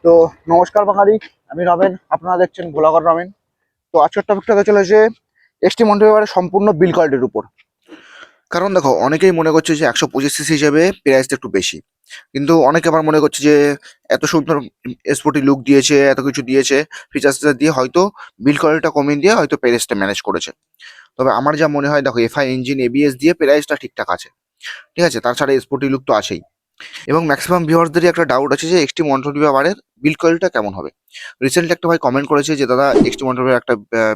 তো নমস্কার বাঙালি, আমি রমেন, আপনারা দেখছেন ভোলাগড় রমেন। তো আজকের টপিকটা চলেছে এসটি মন্টেভিয়ারের সম্পূর্ণ বিল কোয়ালিটির উপর। কারণ দেখো, অনেকেই মনে করছে যে 125 সিসি হিসেবে প্রাইসটা একটু বেশি, কিন্তু অনেকে আবার মনে করছে যে এত সুন্দর স্পোর্টি লুক দিয়েছে, এত কিছু দিয়েছে, ফিচার্স দিয়ে হয়তো বিল কোয়ালিটিটা কমিয়ে দিয়ে হয়তো প্রাইসটা ম্যানেজ করেছে। তবে আমার যা মনে হয়, দেখো, এফআই ইঞ্জিন এবিএস দিয়ে প্রাইসটা ঠিকঠাক আছে, ঠিক আছে। তাছাড়া স্পোর্টি লুক তো আছেই। এবং ম্যাক্সিমাম ভিউয়ার্সদেরই একটা ডাউট আছে যে এক্সটি মন্টোভিয়ারের বিল্ড কোয়ালিটিটা কেমন হবে। রিসেন্টলি একটা ভাই কমেন্ট করেছে যে দাদা এক্সটি মন্টোভিয়ার একটা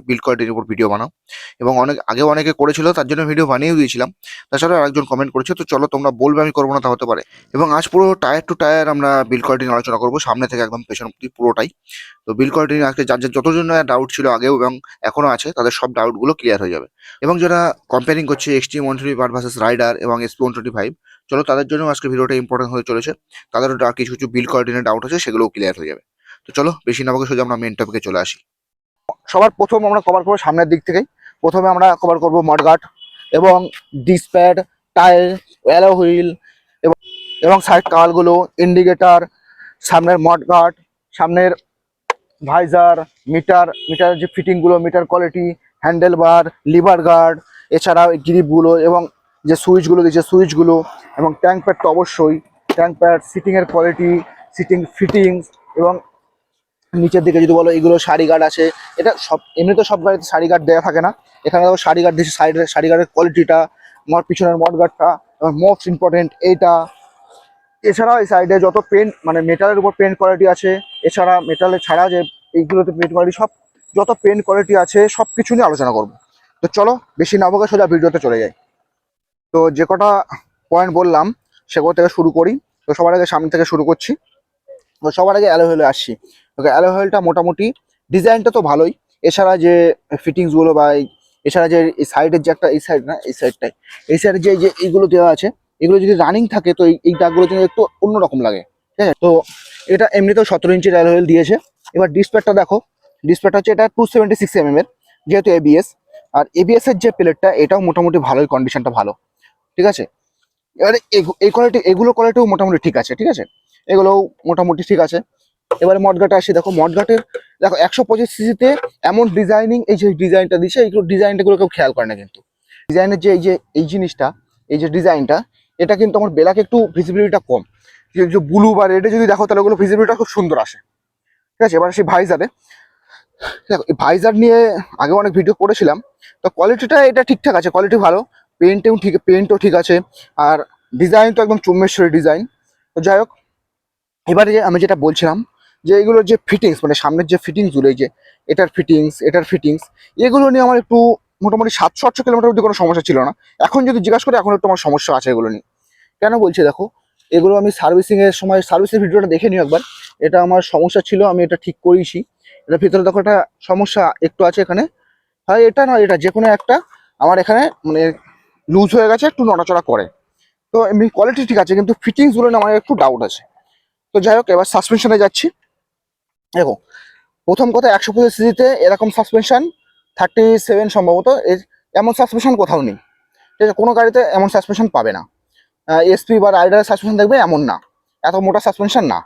বিল্ড কোয়ালিটির উপর ভিডিও বানাও, এবং অনেকে করেছিল, তার জন্য ভিডিও বানিয়েও দিয়েছিলাম। তাছাড়া আরেকজন কমেন্ট করেছে, তো চলো তোমরা বলবে, আমি করবো না তা হতে পারে। এবং আজ পুরো টায়ার টু টায়ার আমরা বিল্ড কোয়ালিটি নিয়ে আলোচনা করবো, সামনে থেকে একদম পেছন অব্দি পুরোটাই। তো বিল্ড কোয়ালিটি নিয়ে আজকে যার যতজন ডাউট ছিল আগেও এবং এখনো আছে, তাদের সব ডাউটগুলো ক্লিয়ার হয়ে যাবে। এবং যারা কম্পেয়ারিং করছে এক্সটি 125 ভার্সেস রাইডার এবং এসপি 125, চলো তাদের জন্য আজকে ভিডিওটা ইম্পর্টেন্ট হয়ে চলেছে। তাদেরও কিছু কিছু বিল্ড কোয়ালিটি নিয়ে ডাউট আছে, সেগুলোও ক্লিয়ার হয়ে যাবে। তো চলো বেশি না বকে সোজা আমরা মেন টপিকে চলে আসি। সবার প্রথম আমরা কভার করবো সামনের দিক থেকেই। প্রথমে আমরা কভার করবো মডগার্ড এবং ডিসপ্যাড, টায়ার, অ্যালো হুইল এবং এবং সাইড কাওয়ালগুলো, ইন্ডিকেটার, সামনের মডগার্ড, সামনের ভাইজার, মিটারের যে ফিটিংগুলো, meter quality, handle bar, lever guard, এছাড়াও গ্রিপগুলো এবং যে সুইচগুলো দিয়েছে সুইচগুলো, এবং ট্যাঙ্ক প্যাড তো অবশ্যই, ট্যাঙ্ক প্যাড, সিটিংয়ের কোয়ালিটি, সিটিং ফিটিংস, এবং নিচের দিকে যদি বলো এগুলো সারি গার্ড আছে। এটা সব এমনি তো সব গাড়িতে সারি গার্ড দেওয়া থাকে না, এখানে দেখো সারি গার্ড দিয়েছে। সাইডের সারি গার্ডের কোয়ালিটিটা, পিছনের মড গার্ডটা, এবং মোস্ট ইম্পর্টেন্ট এইটা। এছাড়াও এই সাইডে যত পেন্ট, মানে মেটালের উপর পেন্ট কোয়ালিটি আছে, এছাড়া মেটালের ছাড়া যে এইগুলোতে পেন্ট কোয়ালিটি, সব যত পেন্ট কোয়ালিটি আছে সব কিছু নিয়ে আলোচনা করবো। তো চলো বেশি না বকে সোজা ভিডিওতে চলে যাই। তো যে কটা পয়েন্ট বললাম সেগুলো থেকে শুরু করি। তো সবার আগে সামনে থেকে শুরু করছি। তো সবার আগে অ্যালয় হুইলে আসছি। ওকে, অ্যালয় হুইলটা মোটামুটি ডিজাইনটা তো ভালোই, এছাড়া যে ফিটিংসগুলো বা এছাড়া যে এই সাইডের যে একটা, এই সাইড না এই সাইডটাই, এই সাইডে যে যে এইগুলো দেওয়া আছে, এগুলো যদি রানিং থাকে তো এই দাগগুলো যেন একটু অন্যরকম লাগে, ঠিক আছে। তো এটা এমনিতেও 17 ইঞ্চির অ্যালয় হুইল দিয়েছে। এবার ডিসপ্লেটা দেখো, ডিসপ্লেটা হচ্ছে এটা 276 mm এর, যেহেতু এবিএস। আর এবিএস এর যে প্লেটটা, এটাও মোটামুটি ভালোই, কন্ডিশনটা ভালো, ঠিক আছে। এবারে এই কোয়ালিটি, এগুলো কোয়ালিটিও মোটামুটি ঠিক আছে, ঠিক আছে, এগুলোও মোটামুটি ঠিক আছে। এবারে মডগাটে আসি। দেখো মডগাটের, দেখো 125 সিসিতে এমন ডিজাইনিং, এই যে ডিজাইনটা দিচ্ছে, এইগুলো ডিজাইনটাগুলো কেউ খেয়াল করে না, কিন্তু ডিজাইনের যে এই জিনিসটা, এই যে ডিজাইনটা, এটা কিন্তু আমার বেলাকে একটু ভিজিবিলিটিটা কম। যে ব্লু বা রেডে যদি দেখো তাহলে ওগুলো ভিজিবিলিটিটা খুব সুন্দর আসে, ঠিক আছে। এবার সেই ভাইজারে, দেখো এই ভাইজার নিয়ে আগে অনেক ভিডিও করেছিলাম। তো কোয়ালিটিটা এটা ঠিকঠাক আছে, কোয়ালিটি ভালো, পেন্টও ঠিক আছে। আর ডিজাইন তো একদম চুম্বেশ্বরী ডিজাইন। তো যাই হোক, এবারে যে আমি যেটা বলছিলাম, যে এগুলোর যে ফিটিংস, মানে সামনের যে ফিটিংসগুলো, এই যে এটার ফিটিংস, এগুলো নিয়ে আমার একটু মোটামুটি 700-800 কিলোমিটার অব্দি কোনো সমস্যা ছিল না। এখন যদি জিজ্ঞাসা করি, এখন একটু আমার সমস্যা আছে এগুলো নিয়ে। কেন বলছি দেখো, এগুলো আমি সার্ভিসিংয়ের সময়, সার্ভিসের ভিডিওটা দেখে নিও একবার। এটা আমার সমস্যা ছিল, আমি এটা ঠিক করিয়েছি। এটার ভিতরে দেখো একটা সমস্যা একটু আছে এখানে, হয় এটা নয় এটা, যে কোনো একটা আমার এখানে মানে লুজ হয়ে গেছে, একটু নড়াচড়া করে। তো এমনি কোয়ালিটি ঠিক আছে, কিন্তু ফিটিংসগুলো নিয়ে আমার একটু ডাউট আছে। তো যাই হোক, এবার সাসপেনশনে যাচ্ছি। দেখো, প্রথম কথা, 125 সিসিতে এরকম সাসপেনশন, 37 সম্ভবত, এমন সাসপেনশন কোথাও নেই, ঠিক আছে। কোনো গাড়িতে এমন সাসপেনশন পাবে না। এসপি বা রাইডারের সাসপেনশন দেখবে এমন না, এত মোটা সাসপেনশন না।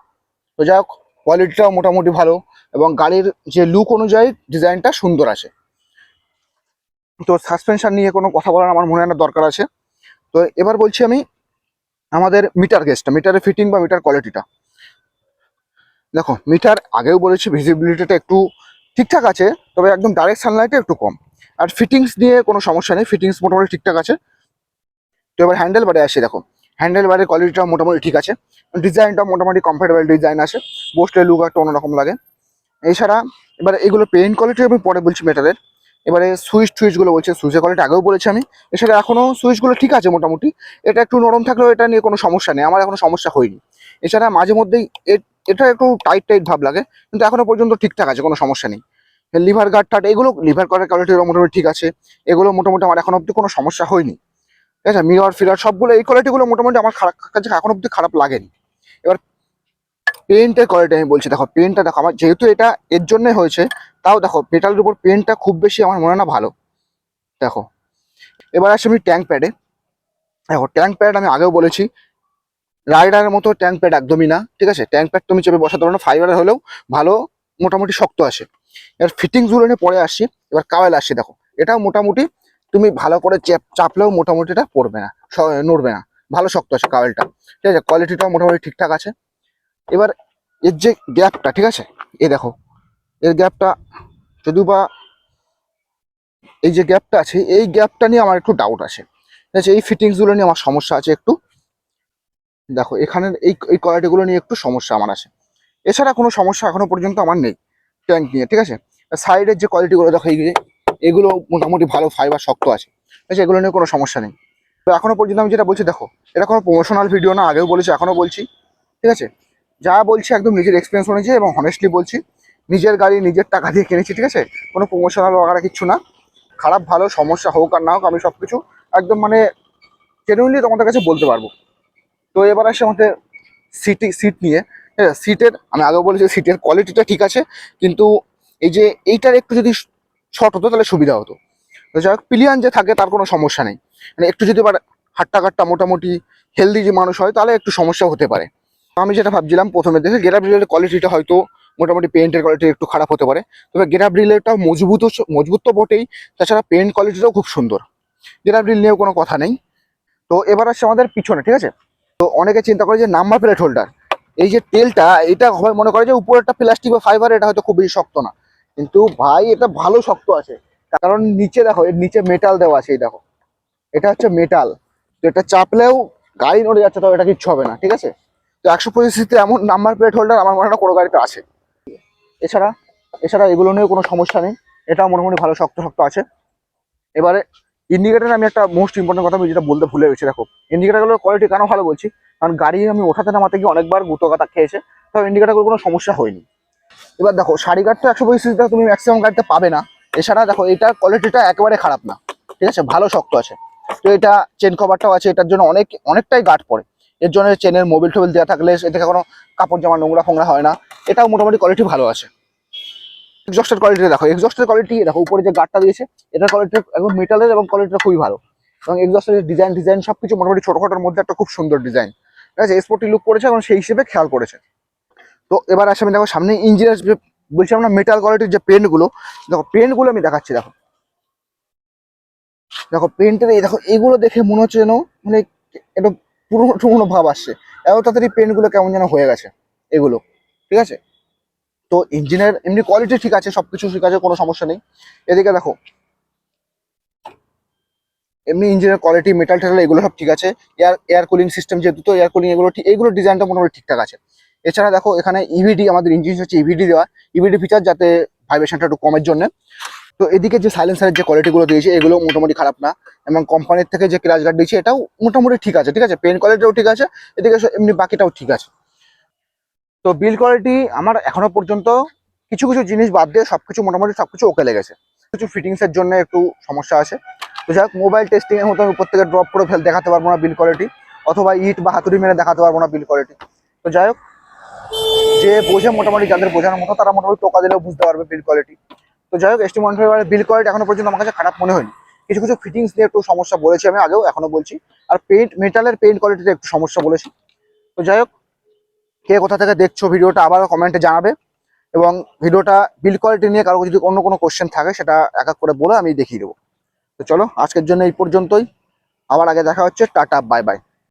তো যাই হোক, কোয়ালিটিটাও মোটামুটি ভালো, এবং গাড়ির যে লুক অনুযায়ী ডিজাইনটা সুন্দর আছে। তো সাসপেনশন নিয়ে কোনো কথা বলার আমার মনে হয় না দরকার আছে। তো এবার বলছি আমি আমাদের মিটার গেজটা, মিটারের ফিটিং বা মিটার কোয়ালিটিটা। দেখো, মিটার আগেও বলেছি ভিজিবিলিটিটা একটু ঠিকঠাক আছে, তবে একদম ডাইরেক্ট সানলাইটে একটু কম। আর ফিটিংস নিয়ে কোনো সমস্যা নেই, ফিটিংস মোটামুটি ঠিকঠাক আছে। তো এবার হ্যান্ডেল বারে আসি। দেখো, হ্যান্ডেল বারের কোয়ালিটিটা মোটামুটি ঠিক আছে, ডিজাইনটা মোটামুটি কমফোর্টেবল ডিজাইন আছে, বোস্টের লুক একটা অন্যরকম লাগে। এছাড়া এবারে এগুলো পেইন্ট কোয়ালিটি আমি পরে বলছি মেটালের। এবারে সুইচগুলো বলছে, সুইচের কোয়ালিটি আগেও বলেছি আমি। এছাড়া এখনও সুইচগুলো ঠিক আছে মোটামুটি, এটা একটু নরম থাকলেও এটা নিয়ে কোনো সমস্যা নেই, আমার এখনো সমস্যা হয়নি। এছাড়া মাঝে মধ্যেই এটা একটু টাইট ভাব লাগে, কিন্তু এখনো পর্যন্ত ঠিকঠাক আছে, কোনো সমস্যা নেই। লিভার গার্ড এগুলো, লিভার গার্ডের কোয়ালিটি মোটামুটি ঠিক আছে, এগুলো মোটামুটি আমার এখন অব্দি কোনো সমস্যা হয়নি, ঠিক আছে। মিরর ফিরার সবগুলো, এই কোয়ালিটিগুলো মোটামুটি আমার কাছে এখন অব্দি খারাপ লাগেনি। এবার পেন্টের কোয়ালিটি আমি বলছি। দেখো পেন্টটা দেখো, আমার যেহেতু এটা এর জন্যই হয়েছে, তাও দেখো পেটালের উপর পেন্টটা খুব বেশি আমার মনে হয় না ভালো। দেখো, এবার আসি আমি ট্যাঙ্ক প্যাডে। দেখো ট্যাঙ্ক প্যাড আমি আগেও বলেছি, রাইডারের মতো ট্যাঙ্ক প্যাড একদমই না, ঠিক আছে। ট্যাঙ্ক প্যাড তুমি চেপে বসাতে পারো না, ফাইবারের হলেও ভালো, মোটামুটি শক্ত আসে। এবার ফিটিংস গুলো নিয়ে পরে আসছি। এবার কাওয়েল আসছি, দেখো এটাও মোটামুটি তুমি ভালো করে চাপলেও মোটামুটি এটা পড়বে না, নড়বে না, ভালো শক্ত আছে কাওয়েলটা, ঠিক আছে। কোয়ালিটিটাও মোটামুটি ঠিকঠাক আছে। এবার এর যে গ্যাপটা, ঠিক আছে, এই দেখো এর গ্যাপটা, যদিও বা এই যে গ্যাপটা আছে, এই গ্যাপটা নিয়ে আমার একটু ডাউট আছে, ঠিক আছে। এই ফিটিংস গুলো নিয়ে আমার সমস্যা আছে একটু। দেখো এখানের এই এই কোয়ালিটিগুলো নিয়ে একটু সমস্যা আমার আছে। এছাড়া কোনো সমস্যা এখনো পর্যন্ত আমার নেই ট্যাঙ্ক নিয়ে, ঠিক আছে। সাইডের যে কোয়ালিটিগুলো দেখো, এগুলো মোটামুটি ভালো, ফাইবার শক্ত আছে, ঠিক আছে, এগুলো নিয়ে কোনো সমস্যা নেই। তো এখনো পর্যন্ত আমি যেটা বলছি, দেখো এটা কোনো প্রমোশনাল ভিডিও না, আগেও বলেছি এখনো বলছি, ঠিক আছে। যা বলছি একদম নিজের এক্সপিরিয়েন্স অনুযায়ী এবং হনেস্টলি বলছি। নিজের গাড়ি নিজের টাকা দিয়ে কিনেছি, ঠিক আছে, কোনো প্রমোশনাল বাগারা কিচ্ছু না। খারাপ ভালো সমস্যা হোক আর না হোক, আমি সব কিছু একদম মানে জেনুইনলি তোমাদের কাছে বলতে পারবো। তো এবার আসে আমাদের সিট নিয়ে। সিটের আমি আগেও বলেছি, সিটের কোয়ালিটিটা ঠিক আছে, কিন্তু এই যে এইটার একটু যদি শর্ট হতো তাহলে সুবিধা হতো। তো যাই হোক, পিলিয়ান যে থাকে তার কোনো সমস্যা নেই, মানে একটু যদি আবার হাট্টা কাট্টা মোটামুটি হেলদি যে মানুষ হয় তাহলে একটু সমস্যা হতে পারে। আমি যেটা ভাবছিলাম প্রথমে দেখে, গেরাপ রিলের কোয়ালিটিটা হয়তো মোটামুটি পেন্টের কোয়ালিটি একটু খারাপ হতে পারে, তবে গেরাপ রিলেটাও মজবুত তো বটেই, তাছাড়া পেন্ট কোয়ালিটিটাও খুব সুন্দর, গেরাপ রিল নিয়েও কোনো কথা নেই। তো এবার আসছে আমাদের পিছনে, ঠিক আছে। তো অনেকে চিন্তা করে যে নাম্বার প্লেট হোল্ডার, এই যে তেলটা, এটা সবাই মনে করে যে উপরেরটা প্লাস্টিক বা ফাইবার, এটা হয়তো খুব বেশি শক্ত না, কিন্তু ভাই এটা ভালো শক্ত আছে। কারণ নিচে দেখো, এর নিচে মেটাল দেওয়া আছে, এই দেখো এটা হচ্ছে মেটাল। তো এটা চাপলেও গাড়ি নড়ে যাচ্ছে, তো এটা কিচ্ছু হবে না, ঠিক আছে। তো 125 এমন নাম্বার প্লেট হোল্ডার আমার মনে হয় না কোনো গাড়িতে আছে। এছাড়া এছাড়া এগুলো নিয়ে কোনো সমস্যা নেই, এটাও মোটামুটি ভালো শক্ত শক্ত আছে। এবারে ইন্ডিকেটার আমি একটা মোস্ট ইম্পর্টেন্ট কথা আমি যেটা বলতে ভুলে গেছি, দেখো ইন্ডিকেটারগুলোর কোয়ালিটি কেন ভালো বলছি, কারণ গাড়ি আমি ওঠাতে নামাতে গিয়ে অনেকবার গুঁতো কাটা খেয়েছে, তবে ইন্ডিকেটারগুলো কোনো সমস্যা হয়নি। এবার দেখো শাড়ি গার্ড তো 125 তুমি ম্যাক্সিমাম গাড়িতে পাবে না। এছাড়া দেখো এটার কোয়ালিটিটা একেবারে খারাপ না, ঠিক আছে, ভালো শক্ত আছে। তো এটা চেন কভারটাও আছে, এটার জন্য অনেকটাই গার্ড পড়ে। এর জন্য চেনের মোবিল টোবিল দেওয়া থাকলে এ থেকে কোনো কাপড় জামা নোংরা ফোংরা হয় না। এটাও মোটামুটি কোয়ালিটি ভালো আছে। এক্সস্টের কোয়ালিটি দেখো, এক্সস্টের কোয়ালিটি দেখো, উপরে যে গার্ডটা দিয়েছে এটার কোয়ালিটি একদম মেটালের এবং কোয়ালিটিটা খুবই ভালো। এবং এক্সস্টের ডিজাইন সবকিছু মোটামুটি ছোটখাটোর মধ্যে একটা খুব সুন্দর ডিজাইন, ঠিক আছে, স্পোর্টি লুক করেছে এবং সেই হিসেবে খেয়াল করেছে। তো এবার আসে আমি দেখো সামনে ইঞ্জিনের যে বলছিলাম না মেটাল কোয়ালিটির যে পেন্টগুলো, দেখো পেন্টগুলো আমি দেখাচ্ছি। দেখো দেখো পেন্টের এই দেখো, এগুলো দেখে মনে হচ্ছে যেন মানে একটু পুরোনো টুরোনো ভাব আসছে, এত তাড়াতাড়ি পেন্টগুলো কেমন যেন হয়ে গেছে এগুলো, ঠিক আছে। তো ইঞ্জিনের এমনি কোয়ালিটি ঠিক আছে, সবকিছু ঠিক আছে, কোনো সমস্যা নেই। এদিকে দেখো এমনি ইঞ্জিনের কোয়ালিটি, মেটাল টেটাল এগুলো সব ঠিক আছে। এয়ার কুলিং সিস্টেম যে দুটো এয়ার কুলিং, এগুলো ঠিক, এগুলো ডিজাইনটা মোটামুটি ঠিকঠাক আছে। এছাড়া দেখো এখানে ইভিডি, আমাদের ইঞ্জিন হচ্ছে ইভিডি দেওয়া, ইভিডি ফিচার যাতে ভাইব্রেশনটা একটু কমের জন্য। তো এদিকে যে সাইলেন্সারের যে কোয়ালিটিগুলো দিয়েছে এগুলো মোটামুটি খারাপ না, এবং কোম্পানির থেকে যে ক্র্যাশ গার্ড দিয়েছে এটাও মোটামুটি ঠিক আছে, ঠিক আছে, পেন কোয়ালিটিও ঠিক আছে। এদিকে এমনি বাকিটাও ঠিক আছে। তো বিল কোয়ালিটি আমার এখনো পর্যন্ত কিছু কিছু জিনিস বাদ দিয়ে সবকিছু মোটামুটি সবকিছু ওকে লেগেছে। কিছু ফিটিংস এর জন্য একটু সমস্যা আছে। তো যাই হোক, মোবাইল টেস্টিং এর মতো আমি উপর থেকে ড্রপ করে দেখাতে পারবো না বিল কোয়ালিটি, অথবা ইট বা হাতুড়ি মেরে দেখাতে পারবো না বিল কোয়ালিটি। তো যাই হোক, যে বোঝে মোটামুটি, যাদের বোঝানোর মতো তারা মোটামুটি টোকা দিলেও বুঝতে পারবে বিল কোয়ালিটি। তো যাই হোক, ST125 বিল কোয়ালিটি এখনো পর্যন্ত আমার কাছে খারাপ মনে হয়নি। কিছু কিছু ফিটিংস নিয়ে একটু সমস্যা বলেছি আমি আগেও, এখনো বলছি। আর মেটালের পেইন্ট কোয়ালিটিতে একটু সমস্যা বলেছি। তো যাই হোক, কে কোথা থেকে দেখছো ভিডিওটা আবার কমেন্টে জানাবে, এবং ভিডিওটা বিল কোয়ালিটি নিয়ে কারো যদি অন্য কোনো কোশ্চেন থাকে সেটা এক এক করে বলে আমি দেখিয়ে দেবো। তো চলো আজকের জন্য এই পর্যন্তই, আবার আগে দেখা হচ্ছে, টাটা বাই বাই।